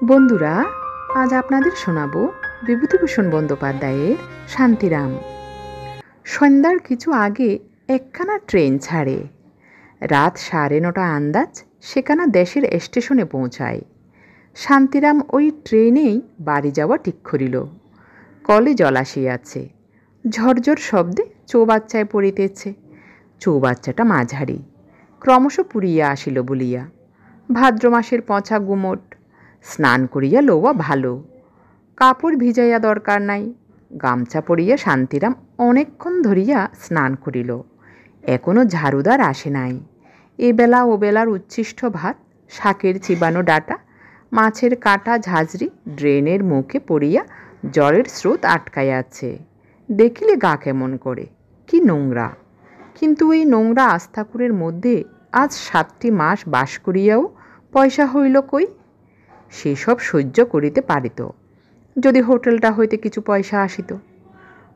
বন্ধুরা, আজ আপনাদের শোনাবো বিভূতিভূষণ বন্দ্যোপাধ্যায়ের শান্তিরাম। সন্ধ্যার কিছু আগে একখানা ট্রেন ছাড়ে। রাত 9:30 আন্দাজ সেখানা দেশের স্টেশনে পৌঁছায়। শান্তিরাম ওই ট্রেনেই বাড়ি যাওয়া ঠিক করিল। কলে জল আসিয়াছে, ঝরঝর শব্দে চৌবাচ্চায় পড়িতেছে। চৌবাচ্চাটা মাঝারি, ক্রমশ পুড়িয়া আসিল বলিয়া। ভাদ্র মাসের পচা গুমট, স্নান করিয়া লওয়া ভালো। কাপড় ভিজাইয়া দরকার নাই। গামছা পরিয়া শান্তিরাম অনেকক্ষণ ধরিয়া স্নান করিল। এখনও ঝাড়ুদার আসে নাই। এবেলা ওবেলার উচ্ছিষ্ট ভাত, শাকের চিবানো ডাটা, মাছের কাটা ঝাঁঝরি ড্রেনের মুখে পড়িয়া জলের স্রোত আটকাইয়া আছে। দেখিলে গা কেমন করে, কি নোংরা! কিন্তু এই নোংরা আস্তাকুরের মধ্যে আজ 7টি মাস বাস করিয়াও পয়সা হইল কই? সেসব সহ্য করিতে পারিত যদি হোটেলটা হইতে কিছু পয়সা আসিত।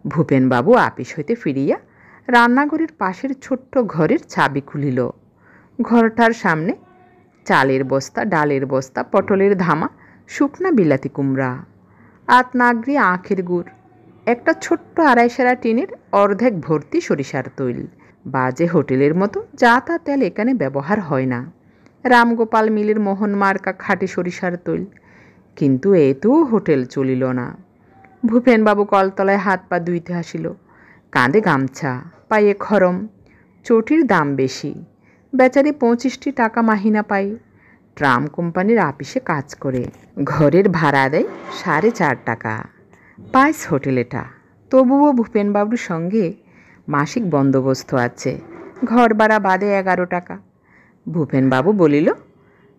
ভূপেনবাবু আপিস হইতে ফিরিয়া রান্নাঘরের পাশের ছোট্ট ঘরের চাবি খুলিল। ঘরটার সামনে চালের বস্তা, ডালের বস্তা, পটলের ধামা, শুকনা বিলাতি কুমড়া, আতনাগরি আখের গুড়, একটা ছোট্ট 2.5 টিনের অর্ধেক ভর্তি সরিষার তৈল। বাজে হোটেলের মতো যা তা তেল এখানে ব্যবহার হয় না। রামগোপাল মিলের মোহন মার্কা খাঁটি সরিষার তৈল। কিন্তু এতেও হোটেল চলিল না। ভূপেনবাবু কলতলায় হাত পা ধুইতে আসিল। কাঁধে গামছা, পায়ে খরম। চটির দাম বেশি। বেচারি 25টি টাকা মাহিনা পায়। ট্রাম কোম্পানির আপিসে কাজ করে। ঘরের ভাড়া দেয় 4.5 টাকা। পাইস হোটেলেটা। তবুও ভূপেনবাবুর সঙ্গে মাসিক বন্দোবস্ত আছে। ঘর ভাড়া বাদে 11 টাকা। ভূপেনবাবু বলিল,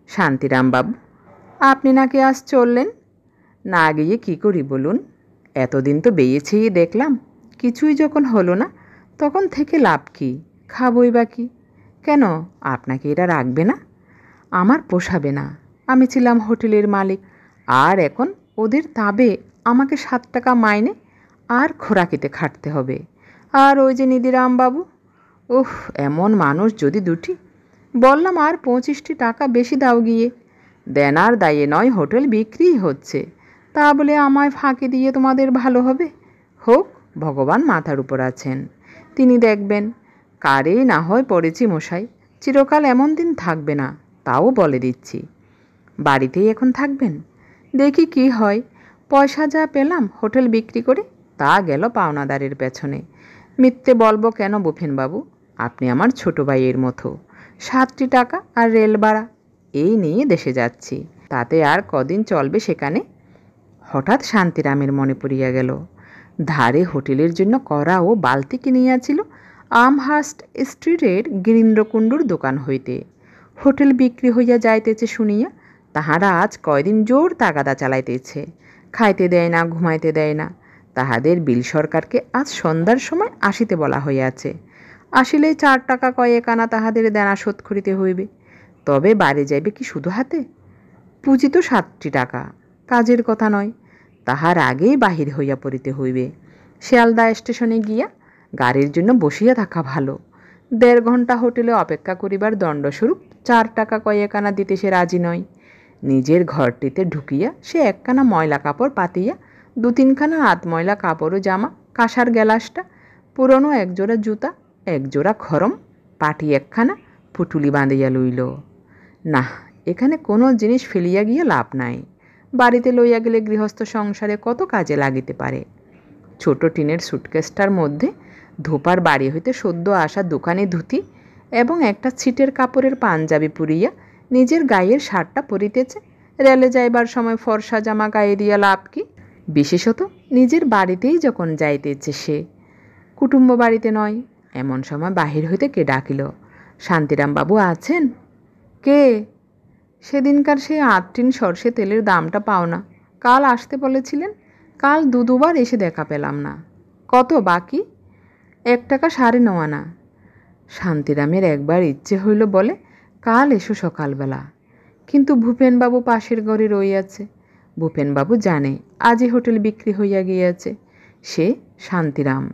শান্তিরামবাবু, আপনি নাকি আজ চললেন? না গিয়ে কি করি বলুন? এতদিন তো বেয়েছেই দেখলাম, কিছুই যখন হলো না তখন থেকে লাভ কি? খাবই বা কি? কেন, আপনাকে এরা রাখবে না? আমার পোষাবে না। আমি ছিলাম হোটেলের মালিক, আর এখন ওদের তাবে আমাকে 7 টাকা মাইনে আর খোরাকিতে খাটতে হবে। আর ওই যে নিধিরামবাবু, ওহ, এমন মানুষ যদি দুটি! বললাম আর 25টি টাকা বেশি দাও গিয়ে। দেনার দায়ে নয়, হোটেল বিক্রিই হচ্ছে, তা বলে আমায় ফাঁকি দিয়ে তোমাদের ভালো হবে? হোক, ভগবান মাথার উপর আছেন, তিনি দেখবেন। কারে না হয় পড়েছি মশাই, চিরকাল এমন দিন থাকবে না, তাও বলে দিচ্ছি। বাড়িতেই এখন থাকবেন? দেখি কি হয়। পয়সা যা পেলাম হোটেল বিক্রি করে তা গেল পাওনাদারের পেছনে। মিথ্যে বলবো কেন ভূপেনবাবু? আপনি আমার ছোটো ভাইয়ের মতো। 7টি টাকা আর রেল ভাড়া, এই নিয়ে দেশে যাচ্ছি। তাতে আর কদিন চলবে সেখানে? হঠাৎ শান্তিরামের মনে পড়িয়া গেল, ধারে হোটেলের জন্য করা ও বালতি কিনিয়াছিল আমহার্স্ট স্ট্রিটের গিরীন্দ্রকুণ্ডুর দোকান হইতে। হোটেল বিক্রি হইয়া যাইতেছে শুনিয়া তাহারা আজ কয়দিন জোর তাগাদা চালাইতেছে। খাইতে দেয় না, ঘুমাইতে দেয় না। তাহাদের বিল সরকারকে আজ সন্ধ্যার সময় আসিতে বলা হইয়াছে। আসিলেই 4 টাকা কয়েক আনা তাহাদের দেনা শোধ করিতে হইবে। তবে বাড়ি যাইবে কি শুধু হাতে? পুঁজি তো 7টি টাকা, কাজের কথা নয়। তাহার আগেই বাহির হইয়া পড়িতে হইবে। শিয়ালদা স্টেশনে গিয়া গাড়ির জন্য বসিয়া থাকা ভালো। 1.5 ঘণ্টা হোটেলে অপেক্ষা করিবার দণ্ডস্বরূপ 4 টাকা কয়েক আনা দিতে সে রাজি নয়। নিজের ঘরটিতে ঢুকিয়া সে একখানা ময়লা কাপড় পাতিয়া 2-3খানা আধময়লা কাপড় ও জামা, কাঁসার গ্যালাসটা, পুরনো একজোড়া জুতা, একজোড়া খরম, পাটি একখানা, পুটুলি বাঁধিয়া লইল। না, এখানে কোনো জিনিস ফেলিয়া গিয়া লাভ নাই। বাড়িতে লইয়া গেলে গৃহস্থ সংসারে কত কাজে লাগিতে পারে। ছোট টিনের সুটকেসটার মধ্যে ধোপার বাড়ি হইতে সদ্য আসা দোকানে ধুতি এবং একটা ছিটের কাপড়ের পাঞ্জাবি পুরিয়া নিজের গায়ের শার্টটা পরিতেছে। রেলে যাইবার সময় ফর্সা জামা গায়ে দিয়া লাভ কি? বিশেষত নিজের বাড়িতেই যখন যাইতেছে সে, কুটুম্ব বাড়িতে নয়। এমন সময় বাহির হইতে কে ডাকিল, শান্তিরামবাবু আছেন? কে? সেদিনকার সেই 8 টিন সর্ষে তেলের দামটা পাও না? কাল আসতে বলেছিলেন, কাল দুবার এসে দেখা পেলাম না। কত বাকি? 1 টাকা 9.5 আনা। শান্তিরামের একবার ইচ্ছে হইল বলে, কাল এসো সকালবেলা। কিন্তু ভূপেনবাবু পাশের ঘরে রইয়াছে। ভূপেনবাবু জানে আজই হোটেল বিক্রি হইয়া গিয়াছে। সে শান্তিরাম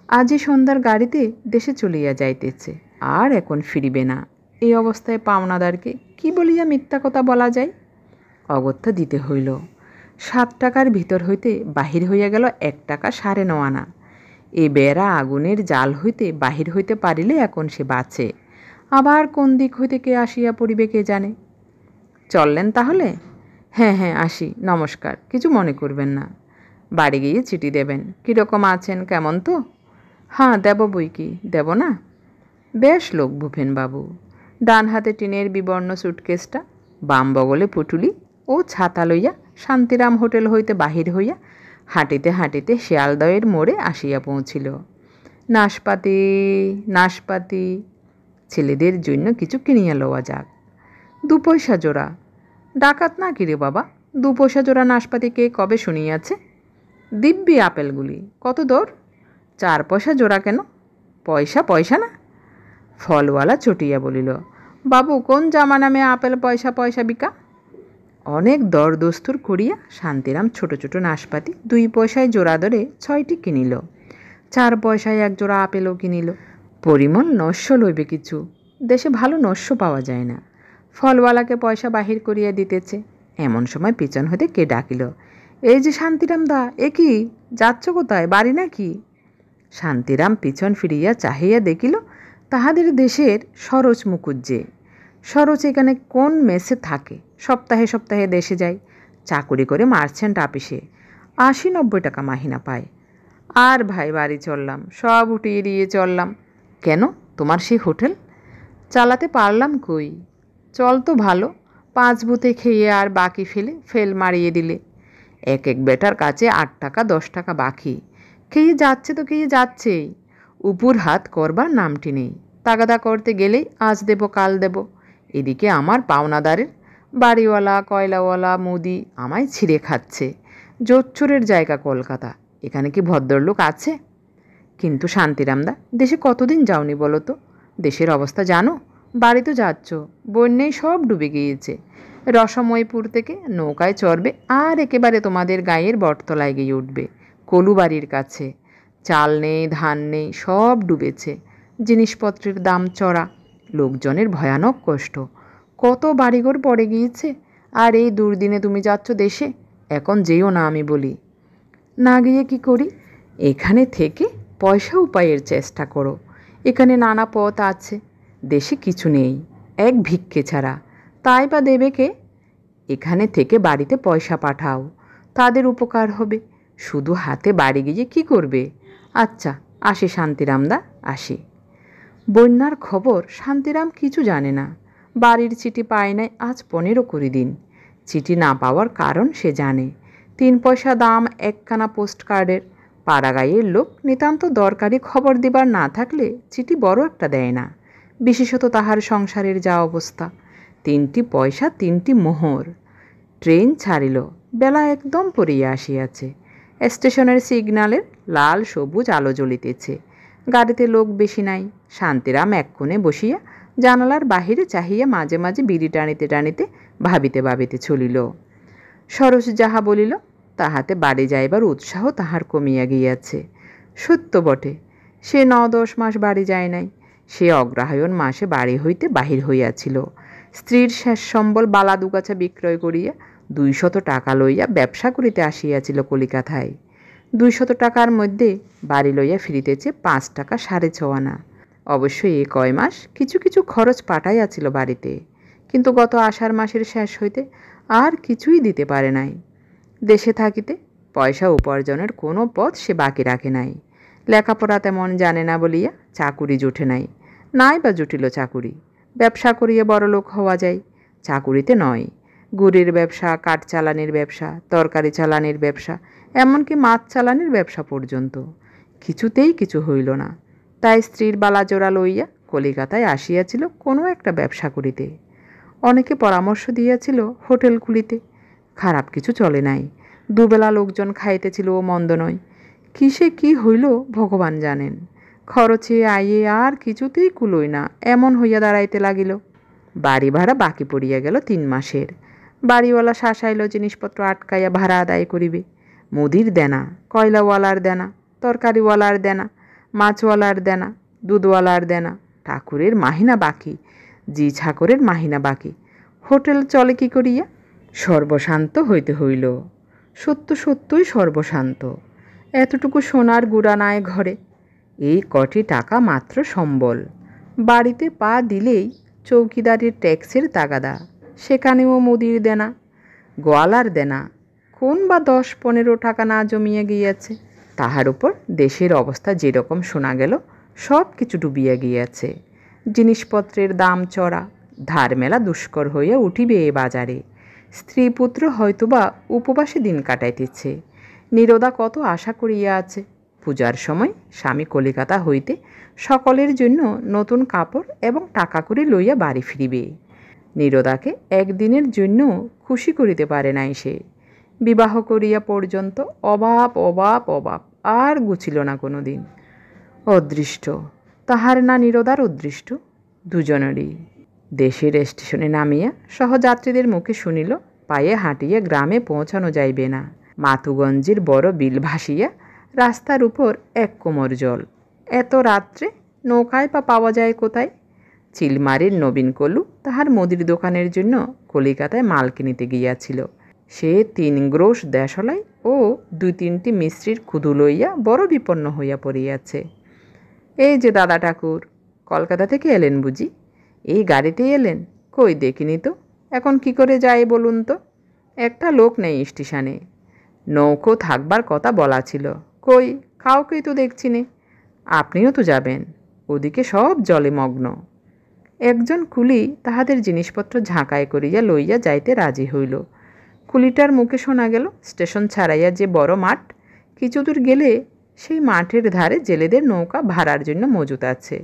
আজই সন্ধ্যার গাড়িতে দেশে চলিয়া যাইতেছে, আর এখন ফিরিবে না। এই অবস্থায় পাওনাদারকে কি বলিয়া মিথ্যা কথা বলা যায়? অগত্যা দিতে হইল। 7 টাকার ভিতর হইতে বাহির হইয়া গেল 1 টাকা 9.5 আনা। এ বেড়া আগুনের জাল হইতে বাহির হইতে পারিলে এখন সে বাঁচে, আবার কোন দিক হইতে কে আসিয়া পড়িবে কে জানে। চললেন তাহলে? হ্যাঁ হ্যাঁ, আসি, নমস্কার, কিছু মনে করবেন না। বাড়ি গিয়ে চিঠি দেবেন, কীরকম আছেন, কেমন তো? হ্যাঁ দেব, বই কি দেব না? বেশ লোক ভূপেনবাবু। ডান হাতে টিনের বিবর্ণ সুটকেসটা, বাম বগলে পুটুলি ও ছাতা লইয়া শান্তিরাম হোটেল হইতে বাহির হইয়া হাঁটিতে হাঁটিতে শিয়ালদহের মোড়ে আসিয়া পৌঁছিল। নাশপাতি নাশপাতি, ছেলেদের জন্য কিছু কিনিয়া লওয়া যাক। 2 পয়সা জোড়া। ডাকাত না কিরে বাবা, 2 পয়সা জোড়া নাশপাতি কে কবে শুনিয়াছে? দিব্যি আপেলগুলি কত দর? 4 পয়সা জোড়া। কেন? পয়সা পয়সা না? ফলওয়ালা চটিয়া বলিল, বাবু কোন জামা নামে আপেল পয়সা পয়সা বিকা? অনেক দর দস্তুর করিয়া শান্তিরাম ছোট ছোট নাশপাতি 2 পয়সায় জোড়া দরে 6টি কিনিল। 4 পয়সায় 1 জোড়া আপেলও কিনিল। পরিমল নস্য লইবে কিছু, দেশে ভালো নস্য পাওয়া যায় না। ফলওয়ালাকে পয়সা বাহির করিয়া দিতেছে, এমন সময় পিছন হইতে কে ডাকিল, এই যে শান্তিরাম দা, এ কি যাচ্ছ কোথায়, বাড়ি নাকি? শান্তিরাম পিছন ফিরিয়া চাহিয়া দেখিল তাহাদের দেশের সরোজ মুখুজ্জে। সরোজ এখানে কোন মেসে থাকে, সপ্তাহে সপ্তাহে দেশে যায়, চাকুরি করে মার্চেন্ট অফিসে, 80-90 টাকা মাহিনা পায়। আর ভাই বাড়ি চললাম, সব উঠিয়ে দিয়ে চললাম। কেন, তোমার সেই হোটেল? চালাতে পারলাম কই, চল তো ভালো, 5 বুথে খেয়ে আর বাকি ফেল মারিয়ে দিলে। এক এক বেটার কাছে 8 টাকা 10 টাকা বাকি, খেয়ে যাচ্ছে তো খেয়ে যাচ্ছেই, উপর হাত করবার নামটি নেই। তাগাদা করতে গেলেই আজ দেব কাল দেব। এদিকে আমার পাওনাদারের বাড়িওয়ালা কয়লাওয়ালা মুদি আমায় ছিঁড়ে খাচ্ছে। জোচ্চোরের জায়গা কলকাতা, এখানে কি ভদ্রলোক আছে? কিন্তু শান্তিরামদা, দেশে কতদিন যাওনি বলো তো? দেশের অবস্থা জানো? বাড়ি তো যাচ্ছ, বন্যায় সব ডুবে গিয়েছে। রসময়পুর থেকে নৌকায় চড়বে আর একেবারে তোমাদের গায়ের বটতলায় গিয়ে উঠবে, কলুবাড়ির কাছে। চাল নেই, ধান নেই, সব ডুবেছে। জিনিসপত্রের দাম চড়া, লোকজনের ভয়ানক কষ্ট, কত বাড়িঘর পড়ে গিয়েছে। আর এই দুর্দিনে তুমি যাচ্ছ দেশে? এখন যেও না আমি বলি। না গিয়ে কি করি? এখানে থেকে পয়সা উপায়ের চেষ্টা করো, এখানে নানা পথ আছে। দেশে কিছু নেই, এক ভিক্ষে ছাড়া, তাই বা দেবে কে? এখানে থেকে বাড়িতে পয়সা পাঠাও, তাদের উপকার হবে। শুধু হাতে বাড়ি গিয়ে কি করবে? আচ্ছা আসি শান্তিরামদা, আসি। বন্যার খবর শান্তিরাম কিছু জানে না। বাড়ির চিঠি পায় নাই আজ 15-20 দিন। চিঠি না পাওয়ার কারণ সে জানে, 3 পয়সা দাম একখানা পোস্টকার্ডের। পাড়াগাঁয়ের লোক নিতান্ত দরকারি খবর দিবার না থাকলে চিঠি বড় একটা দেয় না, বিশেষত তাহার সংসারের যা অবস্থা। 3টি পয়সা 3টি মোহর। ট্রেন ছাড়িল, বেলা একদম পড়িয়া আসিয়াছে। স্টেশনের সিগন্যালের লাল সবুজ আলো জ্বলিতেছে। গাড়িতে লোক বেশি নাই। শান্তিরাম এক কোণে বসিয়া জানালার বাহিরে চাহিয়া মাঝে মাঝে বিড়ি টানিতে টানিতে ভাবিতে ভাবিতে চলিল। সরোজ যাহা বলিল তাহাতে বাড়ি যাইবার উৎসাহ তাহার কমিয়া গিয়াছে। সত্য বটে, সে 9-10 মাস বাড়ি যায় নাই। সে অগ্রহায়ণ মাসে বাড়ি হইতে বাহির হইয়াছিল। স্ত্রীর শেষ সম্বল বালা দুগাছা বিক্রয় করিয়া 200 টাকা লইয়া ব্যবসা করিতে আসিয়াছিল কলিকাতায়। 200 টাকার মধ্যে বাড়ি লইয়া ফিরিতেছে 5 টাকা 6.5 আনা। অবশ্যই এ কয় মাস কিছু কিছু খরচ পাঠাইয়াছিল বাড়িতে, কিন্তু গত আষাঢ় মাসের শেষ হইতে আর কিছুই দিতে পারে নাই। দেশে থাকিতে পয়সা উপার্জনের কোনো পথ সে বাকি রাখে নাই। লেখাপড়া তেমন জানে না বলিয়া চাকুরি জুটে নাই। নাই বা জুটিল চাকুরি, ব্যবসা করিয়া বড়লোক হওয়া যায়, চাকুরিতে নয়। গুড়ের ব্যবসা, কাঠ চালানির ব্যবসা, তরকারি চালানির ব্যবসা, এমনকি মাছ চালানির ব্যবসা পর্যন্ত, কিছুতেই কিছু হইল না। তাই স্ত্রীর বালাজোড়া লইয়া কলিকাতায় আসিয়াছিল কোনো একটা ব্যবসা করিতে। অনেকে পরামর্শ দিয়াছিল হোটেল খুলিতে, খারাপ কিছু চলে নাই। দুবেলা লোকজন খাইতেছিল ও মন্দ নয়। কিসে কি হইল ভগবান জানেন। খরচে আইয়ে আর কিছুতেই কুলোই না, এমন হইয়া দাঁড়াইতে লাগিল। বাড়ি ভাড়া বাকি পড়িয়া গেল 3 মাসের। বাড়িওয়ালা শাসাইল জিনিসপত্র আটকাইয়া ভাড়া আদায় করিবে। মুদির দেনা, কয়লাওয়ালার দেনা, তরকারিওয়ালার দেনা, মাছওয়ালার দেনা, দুধওয়ালার দেনা, ঠাকুরের মাহিনা বাকি, জি ছাকরের মাহিনা বাকি। হোটেল চলে কি করিয়া? সর্বশান্ত হইতে হইল। সত্যই সর্বশান্ত। এতটুকু সোনার গুড়া নাই ঘরে। এই কটি টাকা মাত্র সম্বল। বাড়িতে পা দিলেই চৌকিদারের ট্যাক্সের তাগাদা, সেখানেও মুদির দেনা, গোয়ালার দেনা, কোন বা 10-15 টাকা না জমিয়ে গিয়েছে। তাহার উপর দেশের অবস্থা যেরকম শোনা গেল, সব কিছু ডুবিয়া গিয়াছে। জিনিসপত্রের দাম চড়া, ধার মেলা দুষ্কর হইয়া উঠিবে এ বাজারে। স্ত্রী পুত্র হয়তোবা উপবাসে দিন কাটাইতেছে। নীরদা কত আশা করিয়া আছে, পূজার সময় স্বামী কলিকাতা হইতে সকলের জন্য নতুন কাপড় এবং টাকা করে লইয়া বাড়ি ফিরিবে। নীরদাকে একদিনের জন্য খুশি করিতে পারে নাই সে। বিবাহ করিয়া পর্যন্ত অভাব অভাব অভাব, আর গুছিল না কোনো দিন। অদৃষ্ট, তাহার না নীরদার অদৃষ্ট, দুজনেরই। দেশের স্টেশনে নামিয়া সহযাত্রীদের মুখে শুনিল, পায়ে হাঁটিয়া গ্রামে পৌঁছানো যাইবে না। মাতুগঞ্জের বড় বিল ভাসিয়া রাস্তার উপর 1 কোমর জল। এত রাত্রে নৌকায় পা পাওয়া যায় কোথায়? চিলমারির নবীন কলু তাহার মুদির দোকানের জন্য কলিকাতায় মাল কিনিতে গিয়াছিল। সে 3 গ্রোশ দেশলাই ও 2-3টি মিস্ত্রির কুদু লইয়া বড় বিপন্ন হইয়া পড়িয়াছে। এই যে দাদা ঠাকুর, কলকাতা থেকে এলেন বুঝি? এই গাড়িতেই এলেন? কই দেখিনি তো। এখন কি করে যাই বলুন তো? একটা লোক নেই স্টেশনে। নৌকো থাকবার কথা বলা ছিল, কই কাউকেই তো দেখছি নে। আপনিও তো যাবেন? ওদিকে সব জলে মগ্ন। একজন কুলি তাহাদের জিনিসপত্র ঝাঁকায় করিয়া লইয়া যাইতে রাজি হইল। কুলিটার মুখে শোনা গেল, স্টেশন ছাড়াইয়া যে বড় মাঠ, কিছুদূর গেলে সেই মাঠের ধারে জেলেদের নৌকা ভাড়ার জন্য মজুত আছে।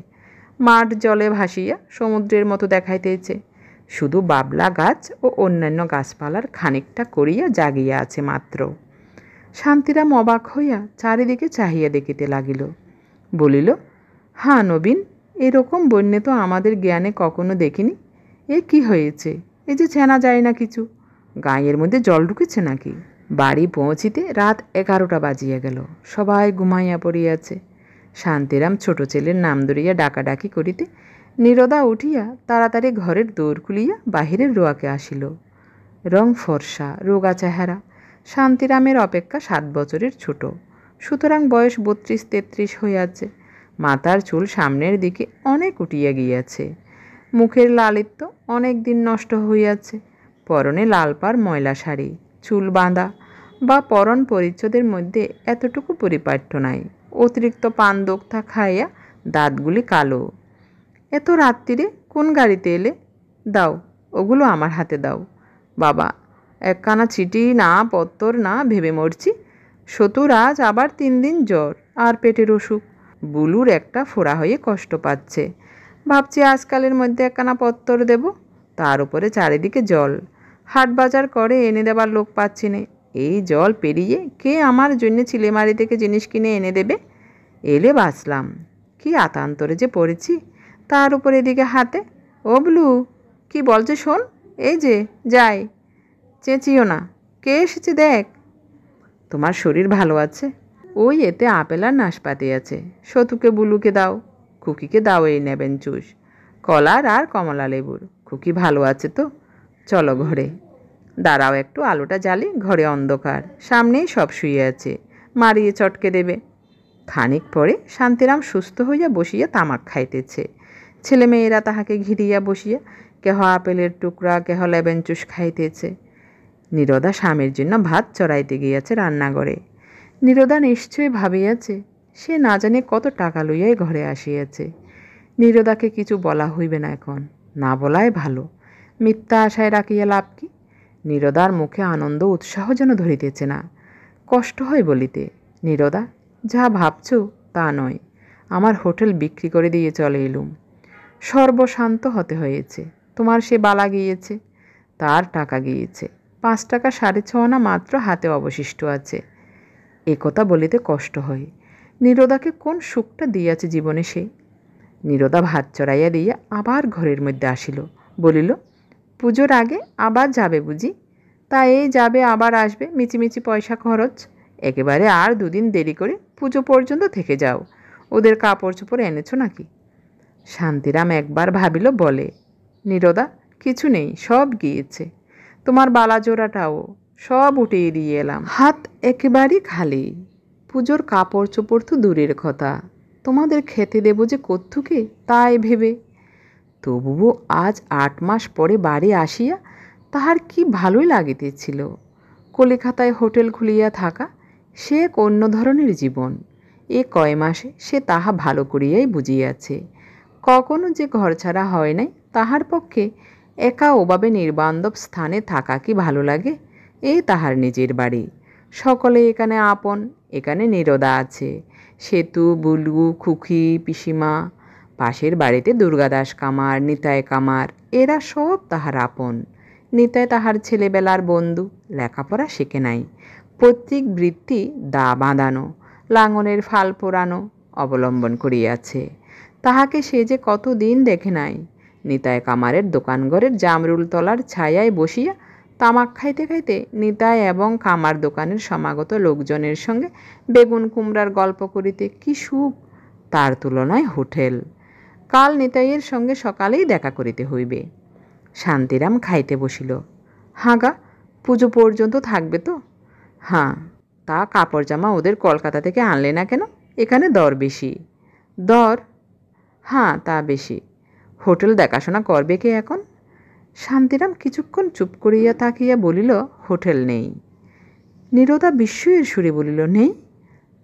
মাঠ জলে ভাসিয়া সমুদ্রের মতো দেখাইতেছে। শুধু বাবলা গাছ ও অন্যান্য গাছপালার খানিকটা করিয়া জাগিয়া আছে মাত্র। শান্তিরাম অবাক হইয়া চারিদিকে চাহিয়া দেখিতে লাগিল। বলিল, হ্যাঁ নবীন, এরকম বন্যে তো আমাদের জ্ঞানে কখনো দেখিনি। এ কি হয়েছে? এ যে চেনা যায় না কিছু। গাঁয়ের মধ্যে জল ঢুকেছে নাকি? বাড়ি পৌঁছিতে রাত 11টা বাজিয়া গেল। সবাই ঘুমাইয়া পড়িয়াছে। শান্তিরাম ছোট ছেলের নাম ধরিয়া ডাকাডাকি করিতে নীরদা উঠিয়া তাড়াতাড়ি ঘরের দৌড় খুলিয়া বাহিরের রোয়াকে আসিল। রং ফর্সা, রোগা চেহারা। শান্তিরামের অপেক্ষা 7 বছরের ছোট, সুতরাং বয়স 32-33 হইয়াছে। মাথার চুল সামনের দিকে অনেক উঠিয়া গিয়াছে। মুখের লালিত্য অনেক দিন নষ্ট হইয়াছে। পরনে লালপার ময়লা শাড়ি, চুল বাঁধা বা পরন পরিচ্ছদের মধ্যে এতটুকু পরিপাট্য নাই। অতিরিক্ত পান দোক্তা খাইয়া দাঁতগুলি কালো। এত রাত্রিরে কোন গাড়িতে এলে? দাও, ওগুলো আমার হাতে দাও। বাবা, একখানা চিঠি না পত্তর না, ভেবে মরছি। সতুর আজ আবার 3 দিন জ্বর আর পেটের অসুখ। বুলুর একটা ফোড়া হয়ে কষ্ট পাচ্ছে। ভাবছি আজকালের মধ্যে একখানা পত্তর দেব। তার উপরে চারিদিকে জল, হাট বাজার করে এনে দেবার লোক পাচ্ছি নে। এই জল পেরিয়ে কে আমার জন্য চিলেমারি থেকে জিনিস কিনে এনে দেবে? এলে বাঁচলাম। কি আতান্তরে যে পড়েছি। তার উপর এদিকে হাতে। ও ব্লু, কি বলছে শোন। এই যে যাই, চেঁচিও না। কে এসেছে দেখ। তোমার শরীর ভালো আছে? ওই এতে আপেল আর নাশপাতি আছে। সতুকে বুলুকে দাও, খুকিকে দাও এই নেবেন চুষ, কলার আর কমলা লেবুর। খুকি ভালো আছে তো? চলো ঘরে। দাঁড়াও একটু, আলোটা জ্বালি। ঘরে অন্ধকার, সামনেই সব শুয়ে আছে, মারিয়ে চটকে দেবে। খানিক পরে শান্তিরাম সুস্থ হইয়া বসিয়া তামাক খাইতেছে। ছেলেমেয়েরা তাহাকে ঘিরিয়া বসিয়া কেহ আপেলের টুকরা, কেহ লেবেন চুষ খাইতেছে। নীরদা স্বামীর জন্য ভাত চড়াইতে গিয়াছে রান্নাঘরে। নীরদা নিশ্চয়ই ভাবিয়াছে সে না জানে কত টাকা লইয়াই ঘরে আসিয়াছে। নীরদাকে কিছু বলা হইবে না এখন, না বলাই ভালো। মিথ্যা আশায় রাখিয়া লাভ কি? নীরদার মুখে আনন্দ উৎসাহ যেন ধরিতেছে না। কষ্ট হয় বলিতে। নীরদা, যা ভাবছ তা নয়। আমার হোটেল বিক্রি করে দিয়ে চলে এলুম। সর্বশান্ত হতে হয়েছে। তোমার সে বালা গিয়েছে, তার টাকা গিয়েছে। 5 টাকা 6.5 আনা মাত্র হাতে অবশিষ্ট আছে। এ কথা বলিতে কষ্ট হয়। নীরদাকে কোন সুখটা দিয়াছে জীবনে সে। নীরদা ভাত চড়াইয়া দিয়া আবার ঘরের মধ্যে আসিল। বলিল, পুজোর আগে আবার যাবে বুঝি? তা এই যাবে আবার আসবে, মিচিমিচি পয়সা খরচ। একেবারে আর 2 দিন দেরি করে পুজো পর্যন্ত থেকে যাও। ওদের কাপড় চোপড় এনেছো নাকি? শান্তিরাম একবার ভাবিল, বলে, নীরদা, কিছু নেই, সব গিয়েছে। তোমার বালা জোড়াটাও সব উঠিয়ে দিয়ে এলাম, হাত একেবারেই খালি। পুজোর কাপড় চোপড় তো দূরের কথা, তোমাদের খেতে দেবো যে কোত্থুকে তাই ভেবে। তবুও আজ 8 মাস পরে বাড়ি আসিয়া তাহার কি ভালোই লাগিতেছিল। কলিকাতায় হোটেল খুলিয়া থাকা সে এক অন্য ধরনের জীবন। এ কয় মাসে সে তাহা ভালো করিয়াই বুঝিয়াছে। কখনো যে ঘর ছাড়া হয় নাই, তাহার পক্ষে একা ওভাবে নির্বান্ধব স্থানে থাকা কি ভালো লাগে? এই তাহার নিজের বাড়ি, সকলে এখানে আপন। এখানে নীরদা আছে, সেতু, বুলু, খুকি, পিসিমা, পাশের বাড়িতে দুর্গাদাস কামার, নিতাই কামার, এরা সব তাহার আপন। নিতাই তাহার ছেলেবেলার বন্ধু, লেখাপড়া শেখে নাই, পৈতৃক বৃত্তি দা বাঁধানো, লাঙলের ফাল পোড়ানো অবলম্বন করিয়াছে। তাহাকে সে যে কতদিন দেখে নাই। নিতাই কামারের দোকানঘরের জামরুল তলার ছায়ায় বসিয়া তামাক খাইতে খাইতে নিতাই এবং কামার দোকানের সমাগত লোকজনের সঙ্গে বেগুন কুমড়ার গল্প করিতে কি সুখ! তার তুলনায় হোটেল। কাল নিতাইয়ের সঙ্গে সকালেই দেখা করিতে হইবে। শান্তিরাম খাইতে বসিল। হাগা, পুজো পর্যন্ত থাকবে তো? হ্যাঁ। তা কাপড় জামা ওদের কলকাতা থেকে আনলে না কেন? এখানে দর বেশি। দর? হ্যাঁ, তা বেশি। হোটেল দেখাশোনা করবে কে এখন? শান্তিরাম কিছুক্ষণ চুপ করিয়া তাকিয়া বলিল, হোটেল নেই। নীরদা বিস্ময়ের সুরে বলিল, নেই?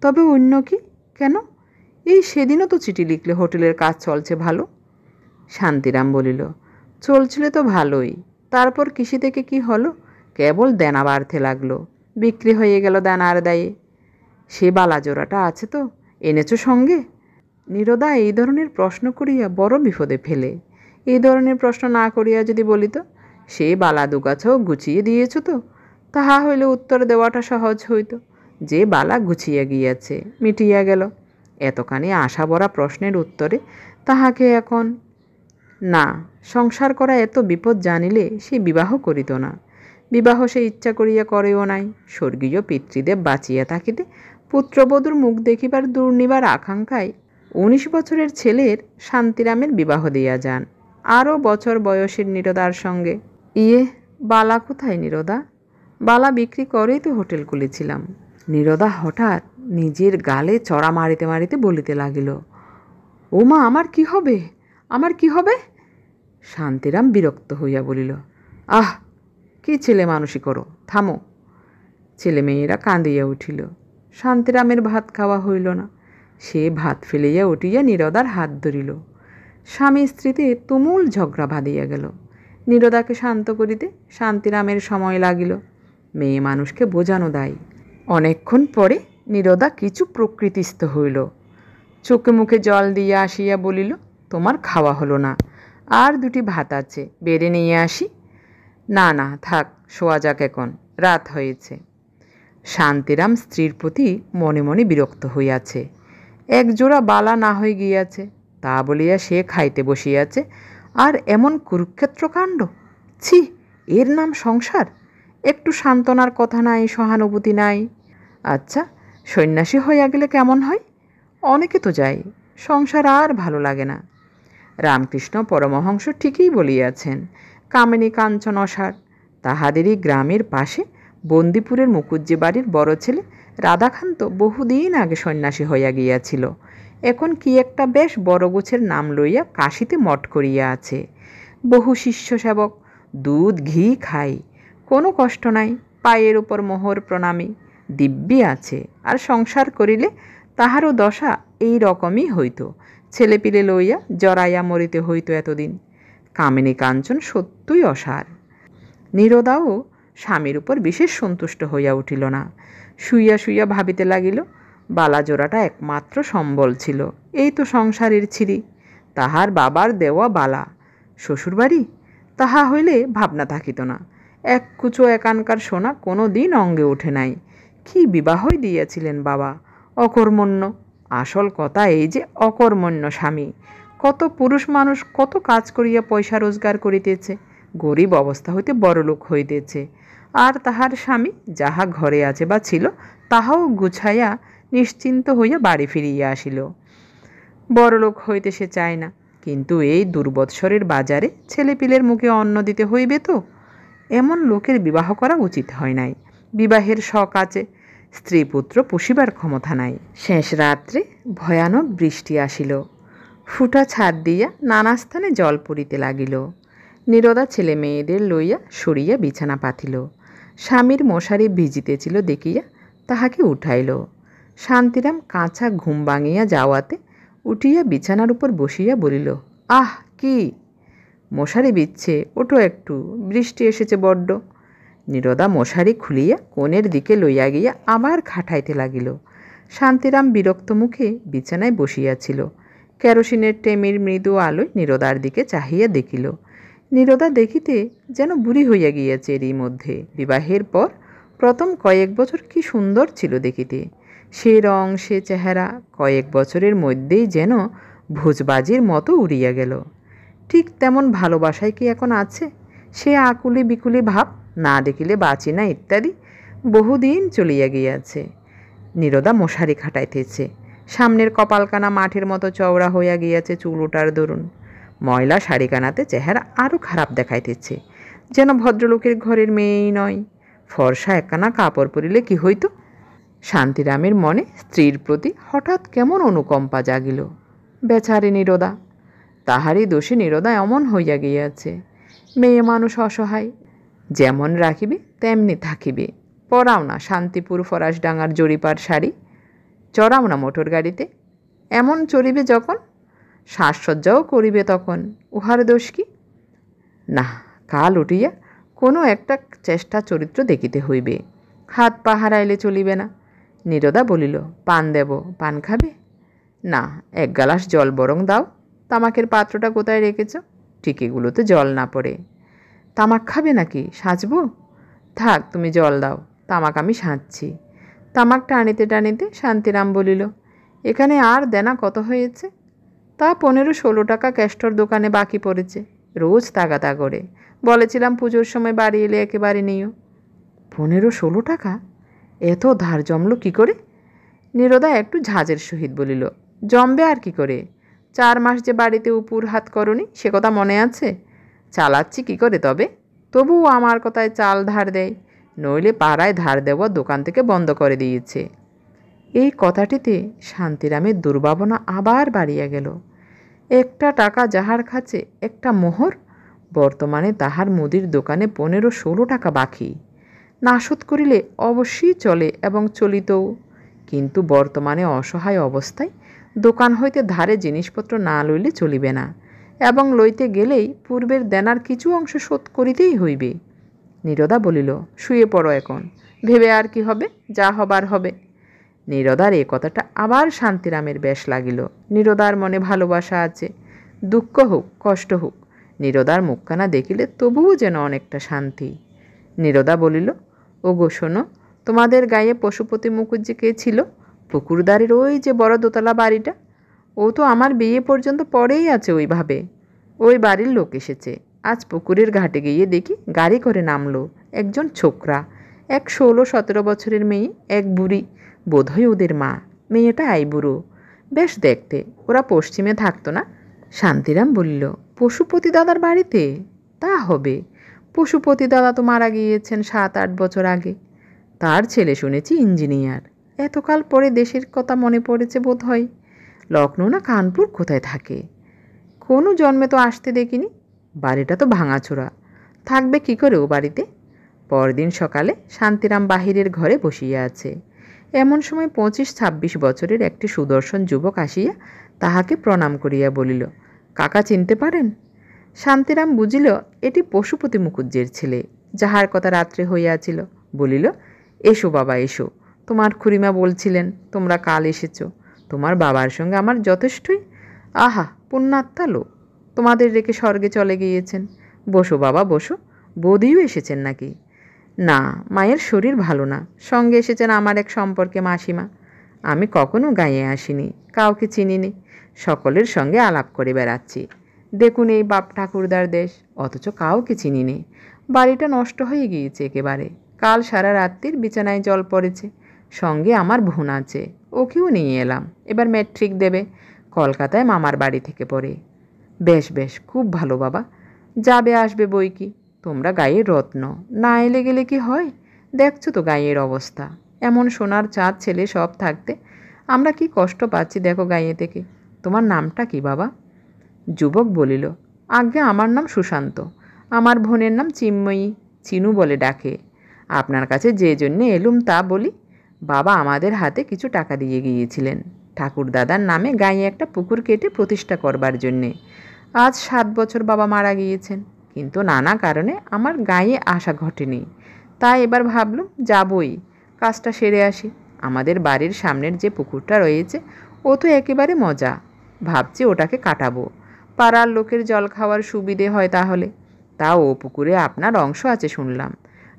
তবে অন্য কি? কেন? এই সেদিনও তো চিঠি লিখলে হোটেলের কাজ চলছে ভালো। শান্তিরাম বলিল, চলছিল তো ভালোই, তারপর কৃষি থেকে কি হলো? কেবল দেনা বাড়তে লাগলো, বিক্রি হয়ে গেল দেনার দায়ে। সে বালা জোড়াটা আছে তো, এনেছো সঙ্গে? নীরদা এই ধরনের প্রশ্ন করিয়া বড় বিপদে ফেলে। এই ধরনের প্রশ্ন না করিয়া যদি বলিত, সে বালা দুগাছাও গুছিয়ে দিয়েছ তো, তাহা হইলে উত্তর দেওয়াটা সহজ হইত। যে বালা গুছিয়া গিয়াছে, মিটিয়া গেল। এতখানি আশা ভরা প্রশ্নের উত্তরে তাহাকে এখন না, সংসার করা এত বিপদ জানিলে সে বিবাহ করিত না। বিবাহ সে ইচ্ছা করিয়া করেও নাই। স্বর্গীয় পিতৃদেব বাঁচিয়া থাকিতে পুত্রবধূর মুখ দেখিবার দুর্নিবার আকাঙ্ক্ষায় 19 বছরের ছেলের শান্তিরামের বিবাহ দিয়া যান আরও বছর বয়সের নীরদার সঙ্গে। ইয়ে, বালা কোথায় নীরদা? বালা বিক্রি করেই তো হোটেল খুলেছিলাম। নীরদা হঠাৎ নিজের গালে চড়া মারিতে মারিতে বলিতে লাগিল, ও মা, আমার কি হবে? আমার কি হবে? শান্তিরাম বিরক্ত হইয়া বলিল, আহ, কি ছেলে মানুষই করো, থামো। ছেলেমেয়েরা কাঁদিয়া উঠিল। শান্তিরামের ভাত খাওয়া হইল না। সে ভাত ফেলিয়া উঠিয়া নীরদার হাত ধরিল। স্বামী স্ত্রীতে তুমুল ঝগড়া বাঁধিয়া গেল। নীরদাকে শান্ত করিতে শান্তিরামের সময় লাগিল। মেয়ে মানুষকে বোঝানো দায়। অনেকক্ষণ পরে নীরদা কিছু প্রকৃতিস্থ হইল। চোখে মুখে জল দিয়া আসিয়া বলিল, তোমার খাওয়া হলো না, আর 2টি ভাত আছে, বেড়ে নিয়ে আসি? না না, থাক, শোয়া যাক, এখন রাত হয়েছে। শান্তিরাম স্ত্রীর প্রতি মনে মনে বিরক্ত হইয়াছে। একজোড়া বালা না হয়ে গিয়াছে, তা বলিয়া সে খাইতে বসিয়াছে, আর এমন কুরুক্ষেত্র কাণ্ড! ছি, এর নাম সংসার? একটু সান্ত্বনার কথা নাই, সহানুভূতি নাই। আচ্ছা, সন্ন্যাসী হইয়া গেলে কেমন হয়? অনেকে তো যায়, সংসার আর ভালো লাগে না। রামকৃষ্ণ পরমহংস ঠিকই বলিয়াছেন, কামিনী কাঞ্চন অসার। তাহাদেরই গ্রামের পাশে বন্দিপুরের মুকুজ্জি বাড়ির বড় ছেলে রাধাকান্ত বহুদিন আগে সন্ন্যাসী হইয়া গিয়াছিল। এখন কি একটা বেশ বড় গোছের নাম লইয়া কাশীতে মঠ করিয়া আছে। বহু শিষ্য সেবক, দুধ ঘি খাই, কোনো কষ্ট নাই, পায়ের উপর মোহর প্রণামী, দিব্যি আছে। আর সংসার করিলে তাহারও দশা এই রকমই হইত। ছেলেপিলে লইয়া জড়াইয়া মরিতে হইত এতদিন। কামিনী কাঞ্চন সত্যই অসার। নীরদাও স্বামীর উপর বিশেষ সন্তুষ্ট হইয়া উঠিল না। শুইয়া শুইয়া ভাবিতে লাগিল, বালা জোড়াটা একমাত্র সম্বল ছিল। এই তো সংসারের ছিরি, তাহার বাবার দেওয়া বালা। শ্বশুরবাড়ি? তাহা হইলে ভাবনা থাকিত না। এক কুচো একানকার সোনা কোনো দিন অঙ্গে ওঠে নাই। কি বিবাহই দিয়েছিলেন বাবা, অকর্মণ্য। আসল কথা এই যে অকর্মণ্য স্বামী। কত পুরুষ মানুষ কত কাজ করিয়া পয়সা রোজগার করিতেছে, গরিব অবস্থা হইতে বড়লোক হইতেছে, আর তাহার স্বামী যাহা ঘরে আছে বা ছিল তাহাও গুছাইয়া নিশ্চিন্ত হইয়া বাড়ি ফিরিয়া আসিল। বড়লোক হইতে সে চায় না, কিন্তু এই দুর্বৎসরের বাজারে ছেলেপিলের মুখে অন্ন দিতে হইবে তো। এমন লোকের বিবাহ করা উচিত হয় নাই। বিবাহের শখ আছে, স্ত্রী পুত্র পুষিবার ক্ষমতা নাই। শেষ রাত্রে ভয়ানক বৃষ্টি আসিল। ফুটা ছাদ দিয়া নানা স্থানে জল পড়িতে লাগিল। নীরদা ছেলে মেয়েদের লইয়া সরিয়া বিছানা পাতিল। স্বামীর মশারি ভিজিতেছিল দেখিয়া তাহাকে উঠাইল। শান্তিরাম কাঁচা ঘুম ভাঙিয়া যাওয়াতে উঠিয়া বিছানার উপর বসিয়া বলিল, আহ কি মশারি বিচ্ছে, ওঠো একটু, বৃষ্টি এসেছে বড্ড। নীরদা মশারি খুলিয়া কোণের দিকে লইয়া গিয়া আবার খাটাইতে লাগিল। শান্তিরাম বিরক্ত মুখে বিছানায় বসিয়াছিল। কেরোসিনের টেমির মৃদু আলোয় নীরদার দিকে চাহিয়া দেখিল। নীরদা দেখিতে যেন বুড়ি হইয়া গিয়াছে এরই মধ্যে। বিবাহের পর প্রথম কয়েক বছর কি সুন্দর ছিল দেখিতে। সে রং সে চেহারা কয়েক বছরের মধ্যেই যেন ভোজবাজির মতো উড়িয়া গেল। ঠিক তেমন ভালোবাসায় কি এখন আছে? সে আকুলি বিকুলি ভাব, না দেখিলে বাঁচি না ইত্যাদি বহুদিন চলিয়া গিয়াছে। নীরদা মশারি খাটাইতেছে। সামনের কপালকানা মাঠের মতো চওড়া হইয়া গিয়াছে চুল ওঠার দরুন। ময়লা শাড়িকানাতে চেহারা আরও খারাপ দেখাইতেছে, যেন ভদ্রলোকের ঘরের মেয়েই নয়। ফর্সা একখানা কাপড় পরিলে কি হইত? শান্তিরামের মনে স্ত্রীর প্রতি হঠাৎ কেমন অনুকম্পা জাগিল। বেচারি নীরদা, তাহারই দোষে নীরদা এমন হইয়া গিয়াছে। মেয়ে মানুষ অসহায়, যেমন রাখিবে তেমনি থাকিবে। পরাও না শান্তিপুর ফরাসডাঙ্গার জরিপার শাড়ি, চড়াও না মোটর গাড়িতে। এমন চড়িবে যখন, সাজসজ্জাও করিবে তখন, উহার দোষ কি? না, কাল উঠিয়া কোনো একটা চেষ্টা চরিত্র দেখিতে হইবে। হাত পা হারাইলে চলিবে না। নীরদা বলিল, পান দেব, পান খাবে? না, এক গ্লাস জল বরং দাও। তামাকের পাত্রটা কোথায় রেখেছ? টিকিগুলোতে জল না পড়ে। তামাক খাবে নাকি? সাজবো? থাক, তুমি জল দাও, তামাক আমি সাজছি। তামাক টানিতে টানিতে শান্তিরাম বলিল, এখানে আর দেনা কত হয়েছে? তা 15-16 টাকা ক্যাস্টর দোকানে বাকি পড়েছে। রোজ তাগাদা করে বলেছিলাম পুজোর সময় বাড়ি এলে একেবারে নিও। 15-16 টাকা? এত ধার জমলো কি করে? নীরদা একটু ঝাঁজের সহিত বলিল, জমবে আর কি করে? 4 মাস যে বাড়িতে উপুর হাত করনি সে কথা মনে আছে? চালাচ্ছি কি করে তবে? তবুও আমার কথায় চাল ধার দেয়, নইলে পাড়ায় ধার দেওয়া দোকান থেকে বন্ধ করে দিয়েছে। এই কথাটিতে শান্তিরামের দুর্ভাবনা আবার বাড়িয়া গেল। একটা টাকা যাহার কাছে একটা মোহর, বর্তমানে তাহার মুদির দোকানে 15-16 টাকা বাকি। না শোধ করিলে অবশ্যই চলে এবং চলিতও, কিন্তু বর্তমানে অসহায় অবস্থায় দোকান হইতে ধারে জিনিসপত্র না লইলে চলিবে না, এবং লইতে গেলেই পূর্বের দেনার কিছু অংশ শোধ করিতেই হইবে। নীরদা বলিল, শুয়ে পড়ো এখন, ভেবে আর কি হবে, যা হবার হবে। নীরদার এ কথাটা আবার শান্তিরামের বেশ লাগিল। নীরদার মনে ভালোবাসা আছে, দুঃখ হোক কষ্ট হোক, নীরদার মুখখানা দেখিলে তবুও যেন অনেকটা শান্তি। নীরদা বলিল, ওগো শোনো, তোমাদের গায়ে পশুপতি মুখুজ্জি কে ছিল? পুকুরদারের ওই যে বড় দোতলা বাড়িটা, ও তো আমার বিয়ে পর্যন্ত পরেই আছে ওইভাবে। ওই বাড়ির লোক এসেছে। আজ পুকুরের ঘাটে গিয়ে দেখি গাড়ি করে নামলো একজন ছোকরা, এক 16-17 বছরের মেয়ে, এক বুড়ি, বোধহয় ওদের মা। মেয়েটা আইবুড়ো, বেশ দেখতে। ওরা পশ্চিমে থাকতো না? শান্তিরাম বলিল, পশুপতি দাদার বাড়িতে? তা হবে, পশুপতি দাদা তো মারা গিয়েছেন 7-8 বছর আগে। তার ছেলে শুনেছি ইঞ্জিনিয়ার। এতকাল পরে দেশের কথা মনে পড়েছে বোধ হয়। লখনৌ না কানপুর কোথায় থাকে। কোনো জন্মে তো আসতে দেখিনি। বাড়িটা তো ভাঙাচোরা, থাকবে কি করে ও বাড়িতে? পরদিন সকালে শান্তিরাম বাহিরের ঘরে বসিয়া আছে। এমন সময় 25-26 বছরের একটি সুদর্শন যুবক আসিয়া তাহাকে প্রণাম করিয়া বলিল, কাকা চিনতে পারেন? শান্তিরাম বুঝিল এটি পশুপতি মুখুজ্জের ছেলে, যাহার কথা রাত্রে হইয়াছিল। বলিল, এসো বাবা এসো, তোমার খুড়িমা বলছিলেন তোমরা কাল এসেছ। তোমার বাবার সঙ্গে আমার যথেষ্টই। আহা, পুণ্যাত্মা লোক, তোমাদের রেখে স্বর্গে চলে গিয়েছেন। বসো বাবা বসো। বৌদিও এসেছেন নাকি? না, মায়ের শরীর ভালো না। সঙ্গে এসেছেন আমার এক সম্পর্কে মাসিমা। আমি কখনো গাঁয়ে আসিনি, কাউকে চিনিনি, সকলের সঙ্গে আলাপ করে বেড়াচ্ছি। দেখুন এই বাপ ঠাকুরদার দেশ, অথচ কাউকে চিনিনি। বাড়িটা নষ্ট হয়ে গিয়েছে একেবারে। কাল সারা রাত্রির বিছানায় জল পড়েছে। সঙ্গে আমার বোন আছে, ওকেও নিয়ে এলাম। এবার ম্যাট্রিক দেবে, কলকাতায় মামার বাড়ি থেকে পড়ে। বেশ বেশ, খুব ভালো বাবা, যাবে আসবে বই কি। তোমরা গাঁয়ের রত্ন, না এলে গেলে কি হয়? দেখছো তো গাঁয়ের অবস্থা, এমন সোনার চাঁদ ছেলে সব থাকতে আমরা কি কষ্ট পাচ্ছি দেখো গাঁয়ে থেকে। তোমার নামটা কি বাবা? যুবক বলিল, আজ্ঞে আমার নাম সুশান্ত, আমার বোনের নাম চিন্ময়ী, চিনু বলে ডাকে। আপনার কাছে যে জন্যে এলুম তা বলি। বাবা আমাদের হাতে কিছু টাকা দিয়ে গিয়েছিলেন ঠাকুরদাদার নামে গাঁয়ে একটা পুকুর কেটে প্রতিষ্ঠা করবার জন্যে। আজ 7 বছর বাবা মারা গিয়েছেন, কিন্তু নানা কারণে আমার গাঁয়ে আসা ঘটেনি। তাই এবার ভাবলুম যাবই, কাজটা সেরে আসি। আমাদের বাড়ির সামনের যে পুকুরটা রয়েছে ও তো একেবারে মজা, ভাবছি ওটাকে কাটাবো, পাড়ার লোকের জল খাওয়ার সুবিধে হয় তাহলে। তা ও পুকুরে আপনার অংশ আছে শুনলাম।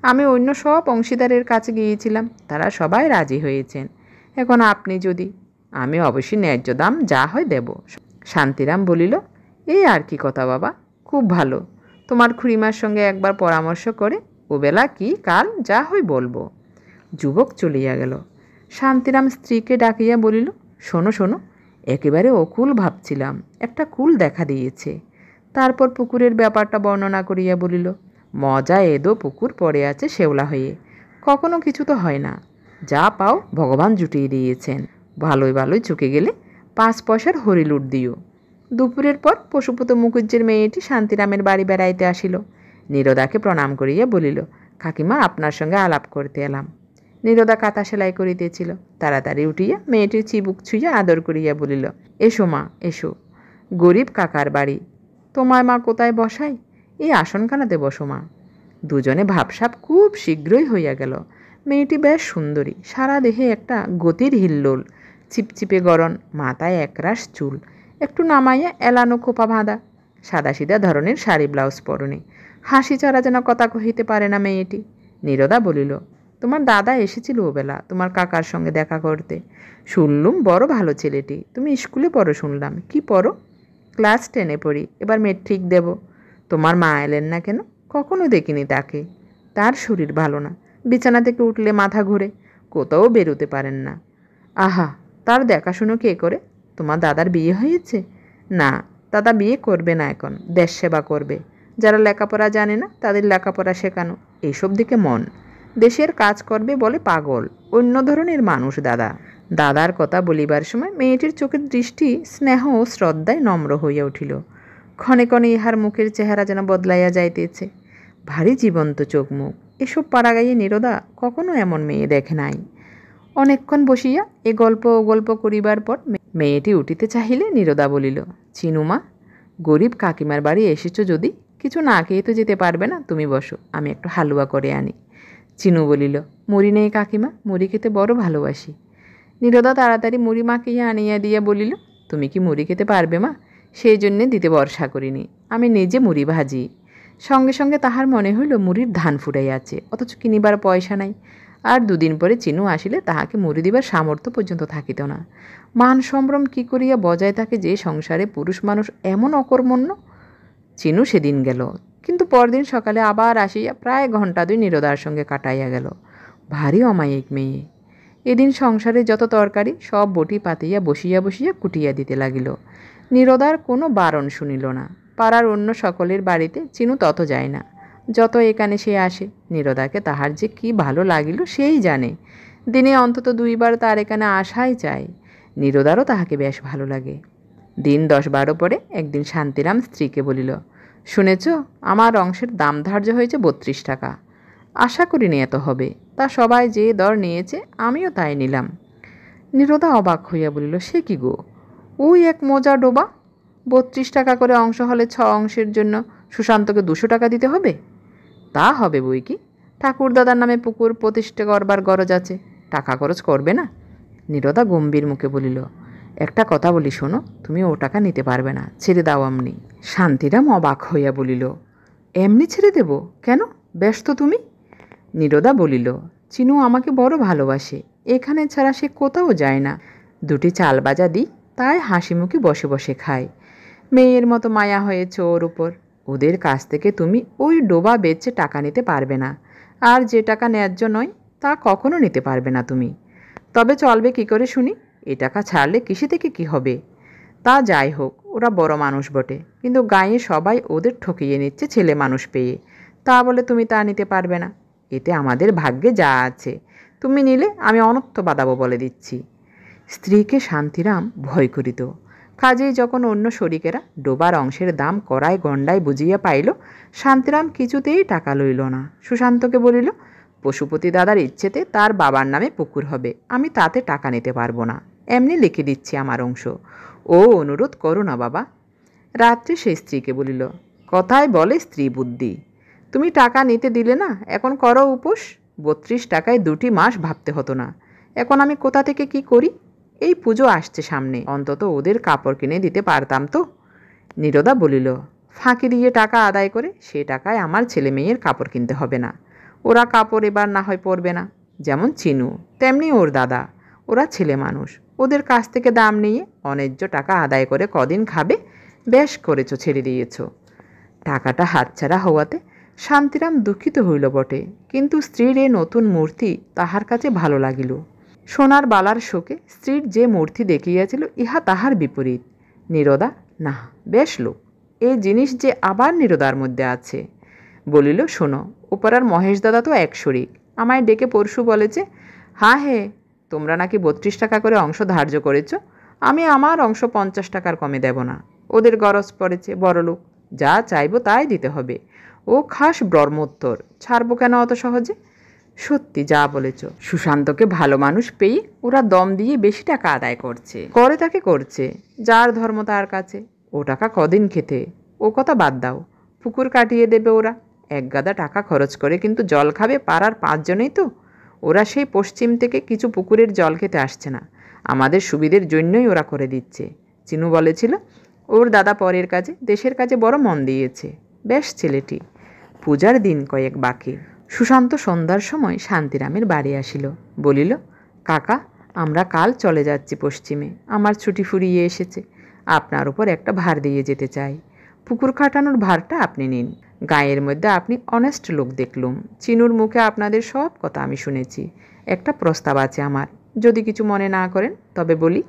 আমি অন্য সব অংশীদারের কাছে গিয়েছিলাম, তারা সবাই রাজি হয়েছেন। এখন আপনি যদি। আমি অবশ্যই ন্যায্য দাম যা হয় দেব। শান্তিরাম বলিল, এই আর কি কথা বাবা, খুব ভালো। তোমার খুড়িমার সঙ্গে একবার পরামর্শ করে ওবেলা কি কাল যা হয় বলবো। যুবক চলিয়া গেল। শান্তিরাম স্ত্রীকে ডাকিয়া বলিল, শোনো শোনো, একেবারে অকুল ভাবছিলাম, একটা কুল দেখা দিয়েছে। তারপর পুকুরের ব্যাপারটা বর্ণনা করিয়া বলিল, মজা এদো পুকুর পড়ে আছে শেওলা হয়ে, কখনো কিছু তো হয় না। যা পাও ভগবান জুটিয়ে দিয়েছেন, ভালোই ভালোই চুকে গেলে 5 পয়সার হরিলুট দিও। দুপুরের পর পশুপত মুখুজ্জের মেয়েটি শান্তিরামের বাড়ি বেড়াইতে আসিল। নীরদাকে প্রণাম করিয়া বলিল, কাকিমা আপনার সঙ্গে আলাপ করতে এলাম। নীরদা কাঁথা সেলাই করিতেছিল, তাড়াতাড়ি উঠিয়া মেয়েটির চিবুক ছুঁইয়া আদর করিয়া বলিল, এসো মা এসো, গরিব কাকার বাড়ি, তোমায় মা কোথায় বসাই? এই আসনখানাতে বসো মা। দুজনে ভাবসাব খুব শীঘ্রই হইয়া গেল। মেয়েটি বেশ সুন্দরী, সারা দেহে একটা গতির হিল্লোল, চিপচিপে গরণ, মাথায় একরাশ চুল, একটু নামাইয়া এলানো খোপা বাঁধা, সাদাসিধা ধরনের শাড়ি ব্লাউজ পরনে, হাসি ছাড়া যেন কথা কহিতে পারে না মেয়েটি। নীরদা বলিল, তোমার দাদা এসেছিল ওবেলা তোমার কাকার সঙ্গে দেখা করতে, শুনলুম বড় ভালো ছেলেটি। তুমি স্কুলে পড়ো শুনলাম, কি পড়ো? ক্লাস 10-এ পড়ি, এবার মেট্রিক দেব। তোমার মা এলেন না কেন? কখনো দেখিনি তাকে। তার শরীর ভালো না, বিছানা থেকে উঠলে মাথা ঘুরে, কোথাও বেরোতে পারেন না। আহা, তার দেখাশুনো কে করে? তোমার দাদার বিয়ে হয়েছে? না, দাদা বিয়ে করবে না, এখন দেশ সেবা করবে। যারা লেখাপড়া জানে না তাদের লেখাপড়া শেখানো, এইসব দিকে মন। দেশের কাজ করবে বলে পাগল, অন্য ধরনের মানুষ দাদা। দাদার কথা বলিবার সময় মেয়েটির চোখের দৃষ্টি স্নেহ ও শ্রদ্ধায় নম্র হইয়া উঠিল। ক্ষণে ক্ষণে ইহার মুখের চেহারা যেন বদলাইয়া যাইতেছে, ভারী জীবন্ত চোখ মুখ। এসব পাড়াগাঁয়ে নীরদা কখনো এমন মেয়ে দেখে নাই। অনেকক্ষণ বসিয়া এ গল্প ও গল্প করিবার পর মেয়েটি উঠিতে চাহিলে নীরদা বলিল, চিনুমা, গরিব কাকিমার বাড়ি এসেছ যদি, কিছু না খেয়ে তো যেতে পারবে না, তুমি বসো, আমি একটু হালুয়া করে আনি। চিনু বলিল, মুড়ি নেই কাকিমা, মুড়ি খেতে বড় ভালোবাসি। নীরদা তাড়াতাড়ি মুড়ি মাখিয়া আনিয়া দিয়া বলিল, তুমি কি মুড়ি খেতে পারবে মা? সেই জন্যে দিতে ভরসা করিনি, আমি নিজে মুড়ি ভাজি। সঙ্গে সঙ্গে তাহার মনে হইল মুড়ির ধান ফুরাইয়াছে, অথচ কিনিবার পয়সা নাই। আর 2 দিন পরে চিনু আসিলে তাহাকে মুড়ি দিবার সামর্থ্য পর্যন্ত থাকিত না। মান সম্ভ্রম কি করিয়া বজায় থাকে যে সংসারে পুরুষ মানুষ এমন অকর্মণ্য। চিনু সেদিন গেল, কিন্তু পরদিন সকালে আবার আসিয়া প্রায় ঘণ্টা 2 নীরদার সঙ্গে কাটাইয়া গেল। ভারী অমায়িক মেয়ে। এদিন সংসারে যত তরকারি সব বটি পাতিয়া বসিয়া বসিয়া কুটিয়া দিতে লাগিল। নীরদার কোনো বারণ শুনিল না। পাড়ার অন্য সকলের বাড়িতে চিনু তত যায় না, যত এখানে সে আসে। নীরদাকে তাহার যে কি ভালো লাগিল সেই জানে। দিনে অন্তত 2 বার তার এখানে আসাই চায়। নীরদারও তাহাকে বেশ ভালো লাগে। দিন 10-12 পরে একদিন শান্তিরাম স্ত্রীকে বলিল, শুনেছ, আমার অংশের দাম ধার্য হয়েছে 32 টাকা। আশা করিনি এত হবে, তা সবাই যে দর নিয়েছে আমিও তাই নিলাম। নীরদা অবাক হইয়া বলিল, সে কি গো, ওই এক মোজা ডোবা! 32 টাকা করে অংশ হলে 6 অংশের জন্য সুশান্তকে 200 টাকা দিতে হবে? তা হবে বই কি, ঠাকুরদাদার নামে পুকুর প্রতিষ্ঠা করবার গরজ আছে, টাকা খরচ করবে না? নীরদা গম্ভীর মুখে বলিল, একটা কথা বলি শোনো, তুমি ও টাকা নিতে পারবে না, ছেড়ে দাও এমনি। শান্তিরাম অবাক হইয়া বলিল, এমনি ছেড়ে দেব কেন? ব্যস্ত তুমি? নীরদা বলিল, চিনু আমাকে বড় ভালোবাসে, এখানে ছাড়া সে কোথাও যায় না। 2টি চাল বাজা দিই, তাই হাসি মুখে বসে বসে খায়। মেয়ের মতো মায়া হয়েছে ওর উপর। ওদের কাছ থেকে তুমি ওই ডোবা বেচে টাকা নিতে পারবে না, আর যে টাকা ন্যায্য নয় তা কখনো নিতে পারবে না তুমি। তবে চলবে কি করে শুনি? এ টাকা ছাড়লে কিসে থেকে কি হবে? তা যাই হোক, ওরা বড় মানুষ বটে, কিন্তু গাঁয়ে সবাই ওদের ঠকিয়ে নিচ্ছে ছেলে মানুষ পেয়ে। তা বলে তুমি তা নিতে পারবে না। এতে আমাদের ভাগ্যে যা আছে, তুমি নিলে আমি অনর্থ বাঁধাবো বলে দিচ্ছি। স্ত্রীকে শান্তিরাম ভয় করিত। কাজেই যখন অন্য শরিকেরা ডোবার অংশের দাম কড়ায় গণ্ডায় বুঝিয়া পাইল, শান্তিরাম কিছুতেই টাকা লইল না। সুশান্তকে বলিল, পশুপতি দাদার ইচ্ছেতে তার বাবার নামে পুকুর হবে, আমি তাতে টাকা নিতে পারবো না, এমনি লিখে দিচ্ছি আমার অংশ। ও অনুরোধ করো না বাবা। রাত্রে সেই স্ত্রীকে বলিল, কথায় বলে স্ত্রী বুদ্ধি, তুমি টাকা নিতে দিলে না, এখন করো উপোস। 32 টাকায় 2টি মাস ভাবতে হতো না। এখন আমি কোথা থেকে কি করি? এই পুজো আসছে সামনে, অন্তত ওদের কাপড় কিনে দিতে পারতাম তো। নীরদা বলিল, ফাঁকি দিয়ে টাকা আদায় করে সে টাকায় আমার ছেলে মেয়ের কাপড় কিনতে হবে না। ওরা কাপড় এবার না হয় পরবে না, যেমন চিনু তেমনি ওর দাদা। ওরা ছেলে মানুষ, ওদের কাছ থেকে দাম নিয়ে অন্যায্য টাকা আদায় করে কদিন খাবে। বেশ করেছ, ছেড়ে দিয়েছ। টাকাটা হাতছাড়া হওয়াতে শান্তিরাম দুঃখিত হইল বটে, কিন্তু স্ত্রীর এ নতুন মূর্তি তাহার কাছে ভালো লাগিল। সোনার বালার শোকে স্ত্রীর যে মূর্তি দেখিয়াছিল ইহা তাহার বিপরীত। নীরদা, না বেশ লোক, এই জিনিস যে আবার নীরদার মধ্যে আছে। বলিল, শোনো, ওপারার মহেশ দাদা তো এক শরিক, আমায় ডেকে পরশু বলেছে, হ্যাঁ হে, তোমরা নাকি 32 টাকা করে অংশ ধার্য করেছ, আমি আমার অংশ 50 টাকার কমে দেব না। ওদের গরজ পড়েছে, বড়লোক, যা চাইব তাই দিতে হবে। ও খাস ব্রহ্মোত্তর, ছাড়বো কেন অত সহজে? সত্যি যা বলেছ, সুশান্তকে ভালো মানুষ পেয়ে ওরা দম দিয়ে বেশি টাকা আদায় করছে। করে তাকে করছে, যার ধর্ম তার কাছে। ও টাকা কদিন খেতে? ও কথা বাদ দাও, পুকুর কাটিয়ে দেবে ওরা। এক গাদা টাকা খরচ করে কিন্তু জল খাবে পাড়ার 5 জনেই তো। ওরা সেই পশ্চিম থেকে কিছু পুকুরের জল খেতে আসছে না, আমাদের সুবিধের জন্যই ওরা করে দিচ্ছে। চিনু বলেছিল, ওর দাদা পরের কাজে দেশের কাজে বড় মন দিয়েছে। বেশ ছেলেটি। পূজার দিন কয়েক বাকি। সুশান্ত সন্ধ্যার সময় শান্তিরামের বাড়ি আসিল। বলিল, কাকা, আমরা কাল চলে যাচ্ছি পশ্চিমে, আমার ছুটি ফুরিয়ে এসেছে। আপনার উপর একটা ভার দিয়ে যেতে চাই। পুকুর কাটানোর ভারটা আপনি নিন। গাঁয়ের মধ্যে আপনি অনেস্ট লোক দেখলুম। চিনুর মুখে আপনাদের সব কথা আমি শুনেছি। একটা প্রস্তাব আছে আমার, যদি কিছু মনে না করেন তবে বলি।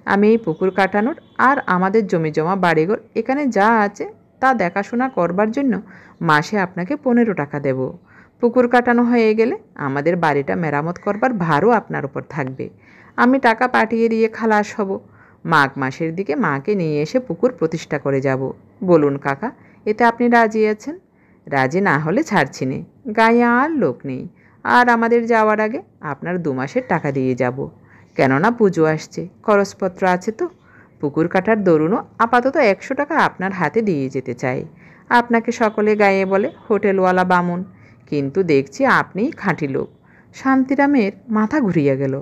আমি এই পুকুর কাটানোর আর আমাদের জমি জমা বাড়িঘর এখানে যা আছে তা দেখাশোনা করবার জন্য মাসে আপনাকে 15 টাকা দেব। পুকুর কাটানো হয়ে গেলে আমাদের বাড়িটা মেরামত করবার ভারও আপনার উপর থাকবে। আমি টাকা পাঠিয়ে দিয়ে খালাস হব। মাঘ মাসের দিকে মাকে নিয়ে এসে পুকুর প্রতিষ্ঠা করে যাব। বলুন কাকা, এতে আপনি রাজি আছেন? রাজি না হলে ছাড়ছি নে, গায়ে আর লোক নেই। আর আমাদের যাওয়ার আগে আপনার 2 মাসের টাকা দিয়ে যাব। কেননা পুজো আসছে, খরচপত্র আছে তো। পুকুর কাটার দরুনও আপাতত 100 টাকা আপনার হাতে দিয়ে যেতে চাই। আপনাকে সকলে গায়ে বলে হোটেলওয়ালা বামুন, কিন্তু দেখছি আপনিই খাঁটি লোক। শান্তিরামের মাথা ঘুরিয়া গেল।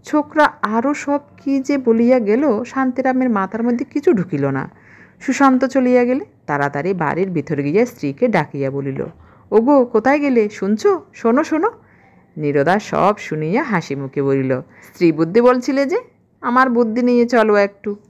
ছোকরা আরও সব কি যে বলিয়া গেল, শান্তিরামের মাথার মধ্যে কিছু ঢুকিল না। সুশান্ত চলিয়া গেলে তাড়াতাড়ি বাড়ির ভিতর গিয়া স্ত্রীকে ডাকিয়া বলিল, ওগো, কোথায় গেলে? শুনছো? শোনো শোনো। নীরদা সব শুনিয়া হাসি মুখে বলিল, স্ত্রী বুদ্ধি বলছিলে যে, আমার বুদ্ধি নিয়ে চলো একটু।